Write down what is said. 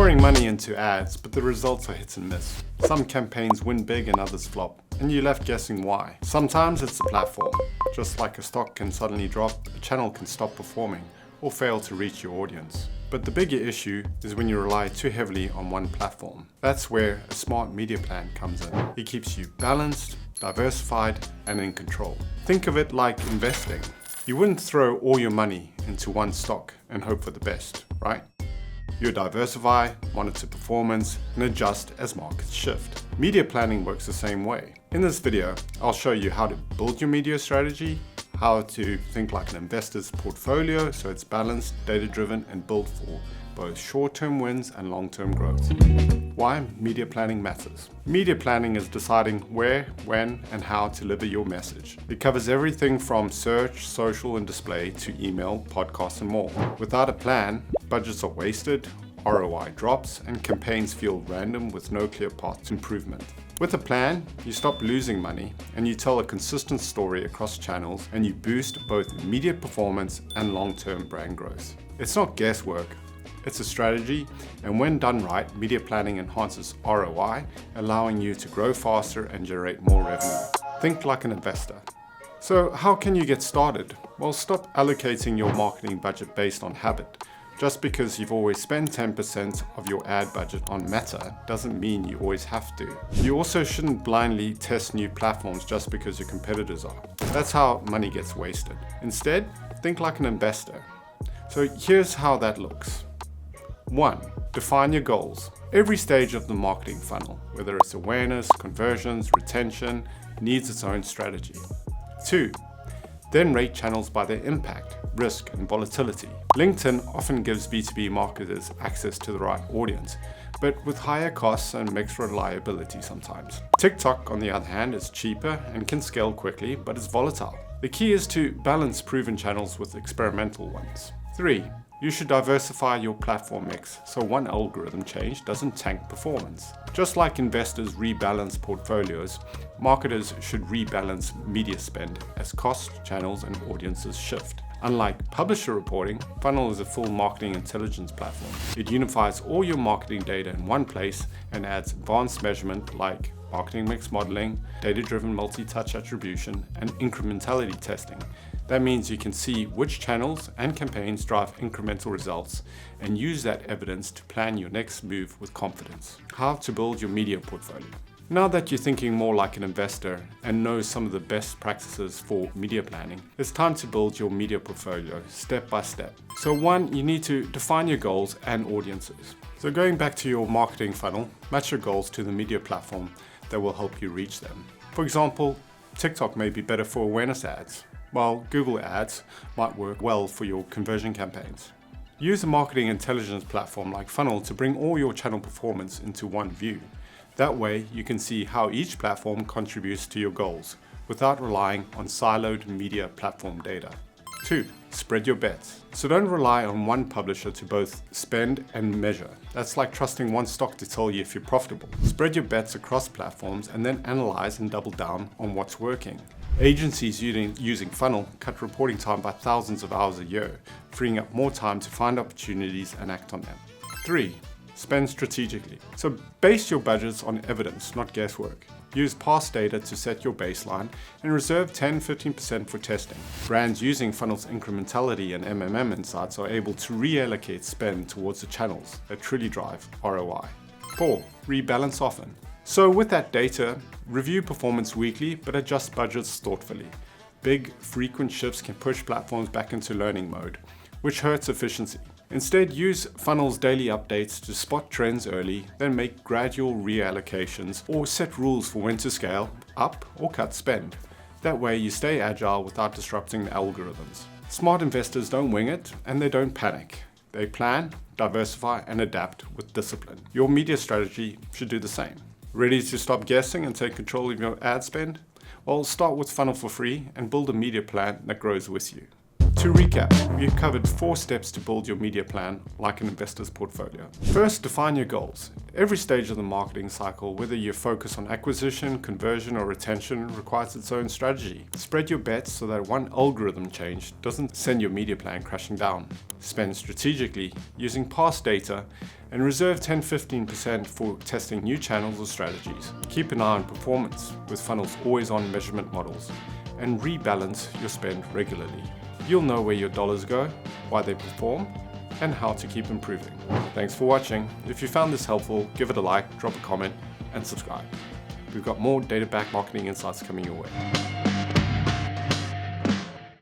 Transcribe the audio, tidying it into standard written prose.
pouring money into ads, but the results are hit and miss. Some campaigns win big and others flop, and you're left guessing why. Sometimes it's the platform. Just like a stock can suddenly drop, a channel can stop performing or fail to reach your audience. But the bigger issue is when you rely too heavily on one platform. That's where a smart media plan comes in. It keeps you balanced, diversified, and in control. Think of it like investing. You wouldn't throw all your money into one stock and hope for the best, right? You diversify, monitor performance, and adjust as markets shift. Media planning works the same way. In this video, I'll show you how to build your media strategy, how to think like an investor's portfolio so it's balanced, data-driven, and built for both short-term wins and long-term growth. Why media planning matters. Media planning is deciding where, when, and how to deliver your message. It covers everything from search, social, and display to email, podcasts, and more. Without a plan, budgets are wasted, ROI drops, and campaigns feel random with no clear path to improvement. With a plan, you stop losing money and you tell a consistent story across channels and you boost both immediate performance and long-term brand growth. It's not guesswork, it's a strategy, and when done right, media planning enhances ROI, allowing you to grow faster and generate more revenue. Think like an investor. So how can you get started? Well, stop allocating your marketing budget based on habit. Just because you've always spent 10% of your ad budget on Meta doesn't mean you always have to. You also shouldn't blindly test new platforms just because your competitors are. That's how money gets wasted. Instead, think like an investor. So here's how that looks. 1. Define your goals. Every stage of the marketing funnel, whether it's awareness, conversions, retention, needs its own strategy. 2. Then rate channels by their impact, risk, and volatility. LinkedIn often gives B2B marketers access to the right audience, but with higher costs and mixed reliability sometimes. TikTok, on the other hand, is cheaper and can scale quickly, but it's volatile. The key is to balance proven channels with experimental ones. 3. You should diversify your platform mix so one algorithm change doesn't tank performance. Just like investors rebalance portfolios, marketers should rebalance media spend as costs, channels, and audiences shift. Unlike publisher reporting, Funnel is a full marketing intelligence platform. It unifies all your marketing data in one place and adds advanced measurement like marketing mix modeling, data-driven multi-touch attribution, and incrementality testing. That means you can see which channels and campaigns drive incremental results and use that evidence to plan your next move with confidence. How to build your media portfolio. Now that you're thinking more like an investor and know some of the best practices for media planning, it's time to build your media portfolio step by step. So 1, you need to define your goals and audiences. So going back to your marketing funnel, match your goals to the media platform that will help you reach them. For example, TikTok may be better for awareness ads, while Google Ads might work well for your conversion campaigns. Use a marketing intelligence platform like Funnel to bring all your channel performance into one view. That way, you can see how each platform contributes to your goals without relying on siloed media platform data. 2. Spread your bets. So don't rely on one publisher to both spend and measure. That's like trusting one stock to tell you if you're profitable. Spread your bets across platforms and then analyze and double down on what's working. Agencies using Funnel cut reporting time by thousands of hours a year, freeing up more time to find opportunities and act on them. 3. Spend strategically. So base your budgets on evidence, not guesswork. Use past data to set your baseline and reserve 10-15% for testing. Brands using Funnel's incrementality and MMM insights are able to reallocate spend towards the channels that truly drive ROI. 4. Rebalance often. So with that data, review performance weekly, but adjust budgets thoughtfully. Big, frequent shifts can push platforms back into learning mode, which hurts efficiency. Instead, use Funnel's daily updates to spot trends early, then make gradual reallocations or set rules for when to scale up or cut spend. That way you stay agile without disrupting the algorithms. Smart investors don't wing it and they don't panic. They plan, diversify, and adapt with discipline. Your media strategy should do the same. Ready to stop guessing and take control of your ad spend? Well, start with Funnel for free and build a media plan that grows with you. To recap, we've covered 4 steps to build your media plan like an investor's portfolio. First, define your goals. Every stage of the marketing cycle, whether you focus on acquisition, conversion, or retention, requires its own strategy. Spread your bets so that one algorithm change doesn't send your media plan crashing down. Spend strategically, using past data and reserve 10-15% for testing new channels or strategies. Keep an eye on performance with funnel's always-on measurement models, and rebalance your spend regularly. You'll know where your dollars go, why they perform, and how to keep improving. Thanks for watching. If you found this helpful, give it a like, drop a comment, and subscribe. We've got more data-backed marketing insights coming your way.